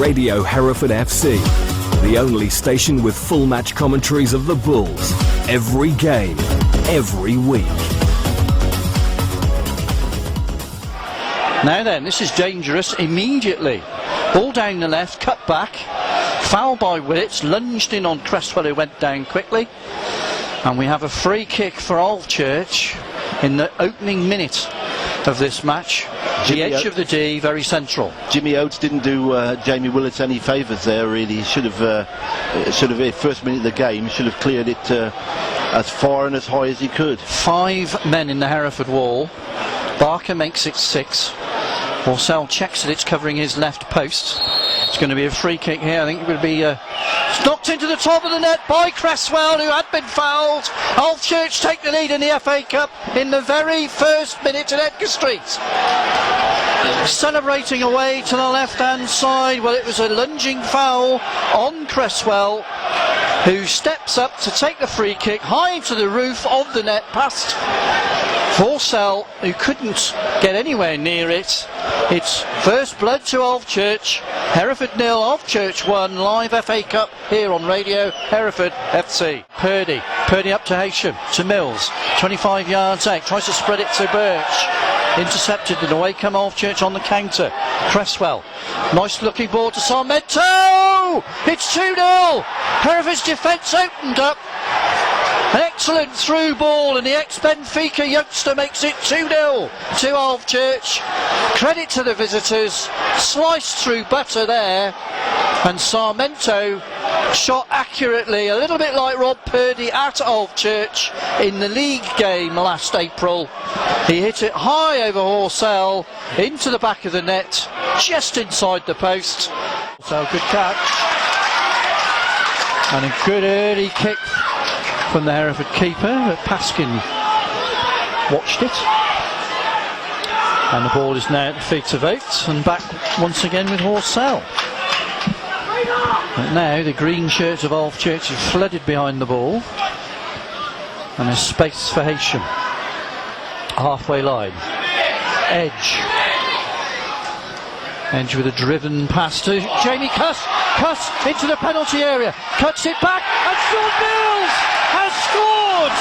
Radio Hereford FC, the only station with full match commentaries of the Bulls. Every game, every week. Now then, this is dangerous immediately. Ball down the left, cut back. Foul by Willits, lunged in on Cresswell, who went down quickly. And we have a free kick for Alvechurch in the opening minute of this match. The edge of the D, very central. Jimmy Oates didn't do Jamie Willits any favours there, really. He should have, first minute of the game, should have cleared it as far and as high as he could. 5 men in the Hereford wall. Barker makes it 6. Horsell checks that it's covering his left post. It's going to be a free kick here. I think it will be knocked into the top of the net by Cresswell, who had been fouled. Alvechurch take the lead in the FA Cup in the very first minute at Edgar Street. Celebrating away to the left-hand side. Well, it was a lunging foul on Cresswell, who steps up to take the free kick high to the roof of the net past Horsell, who couldn't get anywhere near it. It's first blood to Alvechurch. Hereford 0, Alvechurch 1. Live FA Cup here on Radio Hereford FC. Purdy up to Haysham, to Mills, 25 yards out, tries to spread it to Birch. Intercepted and away come Alvechurch on the counter. Cresswell, nice looking ball to Sarmento. It's 2-0. Hereford's defence opened up. An excellent through ball, and the ex-Benfica youngster makes it 2-0 to Alvechurch. Credit to the visitors, sliced through butter there, and Sarmento shot accurately, a little bit like Rob Purdy at Alvechurch in the league game last April. He hit it high over Horsell, into the back of the net, just inside the post. So good catch, and a good early kick from the Hereford keeper, but Paskin watched it. And the ball is now at the feet of Oates, and back once again with Horsell. But now the green shirts of Alvechurch have flooded behind the ball, and there's space for Haysham. Halfway line. Edge with a driven pass to Jamie Cuss. Cuss into the penalty area, cuts it back, and John Mills has scored!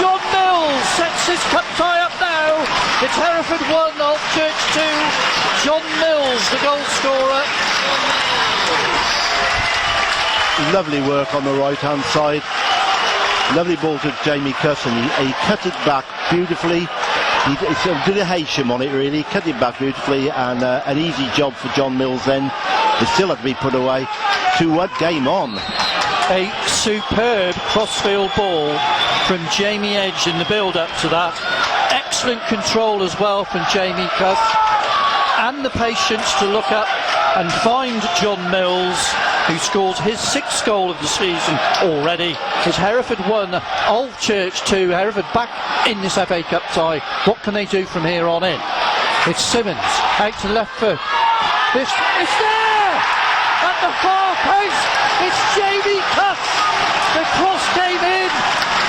John Mills sets his cup tie up now. It's Hereford 1, Alvechurch 2. John Mills, the goal scorer. Lovely work on the right hand side. Lovely ball to Jamie Cuss, and he cut it back beautifully. He did a Haysham on it, really, cut it back beautifully, and an easy job for John Mills then. It still had to be put away. 2-1, game on. A superb crossfield ball from Jamie Edge in the build-up to that. Excellent control as well from Jamie Cuss, and the patience to look up and find John Mills, who scored his 6th goal of the season already. It's Hereford 1, Alvechurch 2. Hereford back in this FA Cup tie. What can they do from here on in? It's Simmons out to the left foot. It's there! At the far post, it's Jamie Cuss. The cross came in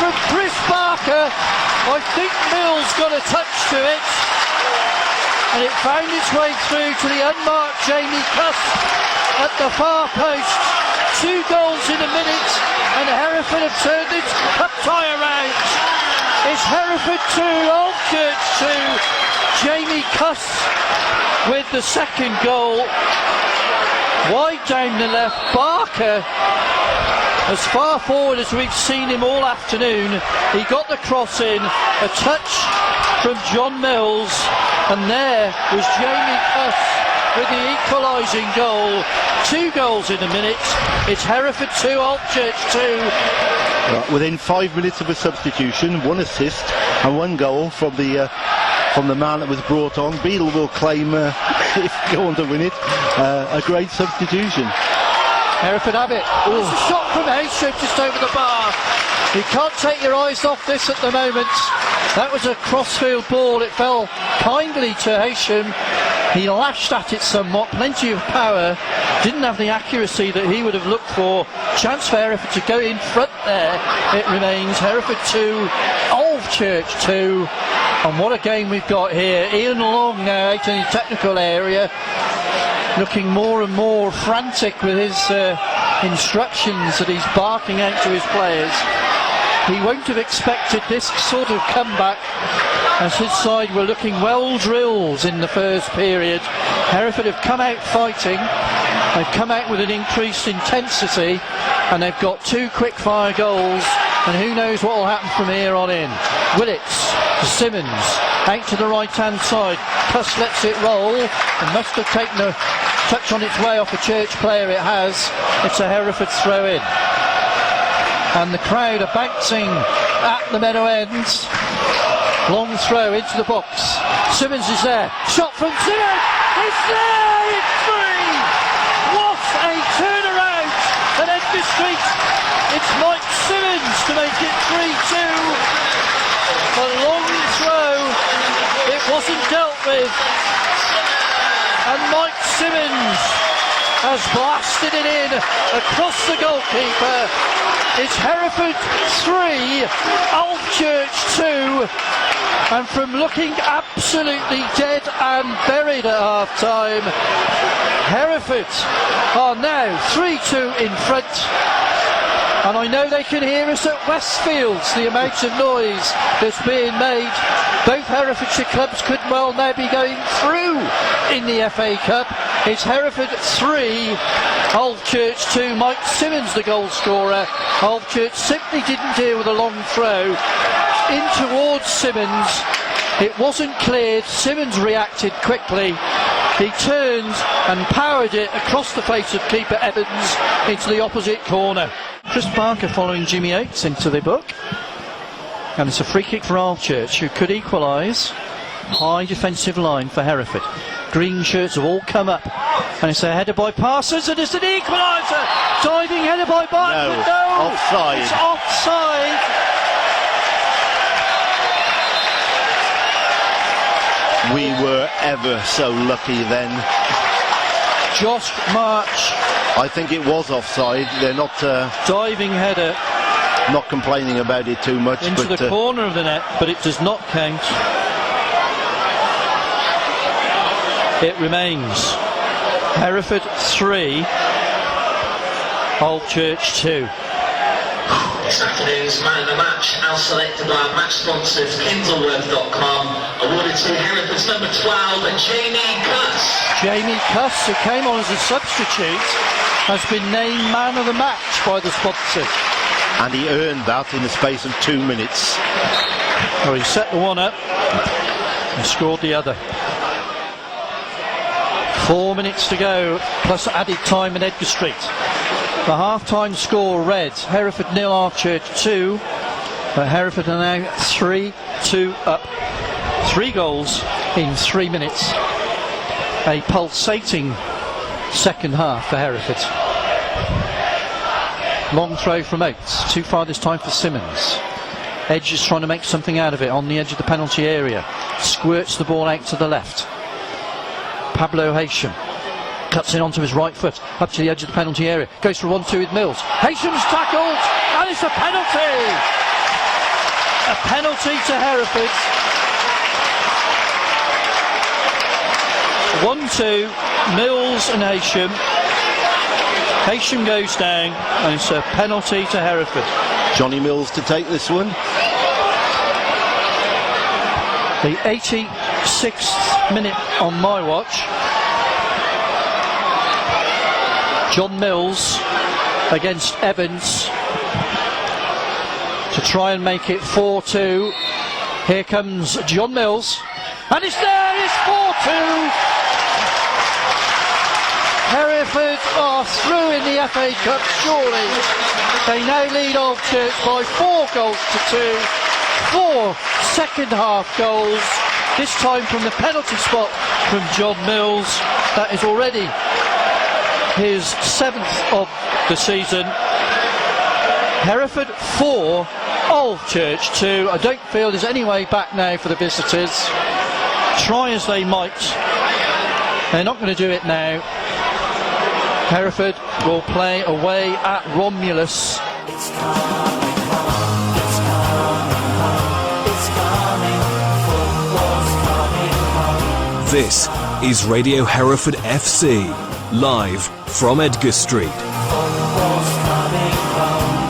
from Chris Barker. I think Mills got a touch to it, and it found its way through to the unmarked Jamie Cuss at the far post. 2 goals in a minute, and Hereford have turned its cup tie around. It's Hereford 2, Alvechurch 2. Jamie Cuss with the 2nd goal. Wide down the left, Barker, as far forward as we've seen him all afternoon. He got the cross in, a touch from John Mills, and there was Jamie Cuss with the equalising goal. 2 goals in a minute. It's Hereford 2, Alvechurch 2. Within 5 minutes of a substitution, 1 assist and 1 goal from the man that was brought on. Beadle will claim, if go on to win it, a great substitution. Hereford have it. It's a shot from Haysham just over the bar. You can't take your eyes off this at the moment. That was a crossfield ball. It fell kindly to Haysham. He lashed at it somewhat, plenty of power, didn't have the accuracy that he would have looked for. Chance for Hereford to go in front there. It remains Hereford 2, Alvechurch 2. And what a game we've got here. Ian Long now out in the technical area. looking more and more frantic with his instructions that he's barking out to his players. He won't have expected this sort of comeback, as his side were looking well drilled in the first period. Hereford have come out fighting, they've come out with an increased intensity, and they've got 2 quick-fire goals, and who knows what will happen from here on in. Willits to Simmons, out to the right-hand side. Cuss lets it roll, and must have taken a touch on its way off a Church player. It has. It's a Hereford throw-in. And the crowd are bouncing at the Meadow Ends. Long throw into the box. Simmons is there. Shot from Simmons. It's there. It's 3. What a turnaround at Edgar Street. It's Mike Simmons to make it 3-2. A long throw. It wasn't dealt with. And Mike Simmons has blasted it in across the goalkeeper. It's Hereford 3, Alvechurch 2, and from looking absolutely dead and buried at half-time, Hereford are now 3-2 in front. And I know they can hear us at Westfields, the amount of noise that's being made. Both Herefordshire clubs could well now be going through in the FA Cup. It's Hereford 3, Alvechurch 2. Mike Simmons the goal scorer. Alvechurch simply didn't deal with a long throw in towards Simmons. It wasn't cleared. Simmons reacted quickly. He turned and powered it across the face of keeper Evans into the opposite corner. Chris Parker following Jimmy Oates into the book. And it's a free kick for Alvechurch, who could equalise. High defensive line for Hereford. Green shirts have all come up. And it's a header by Parsons, and it's an equaliser! Diving header by Barton. No! Offside. It's offside. We were ever so lucky then. Josh March. I think it was offside. They're not Diving header not complaining about it too much. into but, the corner of the net, but it does not count. It remains Hereford 3, Alvechurch 2. This afternoon's Man of the Match, as selected by our match sponsors, Kindleworth.com, awarded to Hereford's number 12, Jamie Cuss. Jamie Cuss, who came on as a substitute, has been named Man of the Match by the sponsor. and he earned that in the space of 2 minutes. Well, he set the one up and scored the other. 4 minutes to go, plus added time in Edgar Street. The half-time score read Hereford 0, Alvechurch 2, but Hereford are now 3-2 up. 3 goals in 3 minutes. A pulsating second half for Hereford. Long throw from Oates, too far this time for Simmons. Edge is trying to make something out of it on the edge of the penalty area. Squirts the ball out to the left. Pablo Haysham cuts in onto his right foot, up to the edge of the penalty area. Goes for 1-2 with Mills. Haysham's tackled, and it's a penalty! A penalty to Hereford. 1-2, Mills and Haysham. Haysham goes down, and it's a penalty to Hereford. Johnny Mills to take this one. The 86th minute on my watch. John Mills against Evans to try and make it 4-2. Here comes John Mills, and it's there, it's 4-2. Hereford are through in the FA Cup, surely. They now lead Alvechurch by 4 goals to 2. 4 second half goals, this time from the penalty spot from John Mills. That is already his 7th of the season. Hereford 4, Alvechurch 2. I don't feel there's any way back now for the visitors. Try as they might, they're not going to do it now. Hereford will play away at Romulus. It's coming home, it's coming home, it's coming, football's coming home. This is Radio Hereford FC, live from Edgar Street. Football's coming home.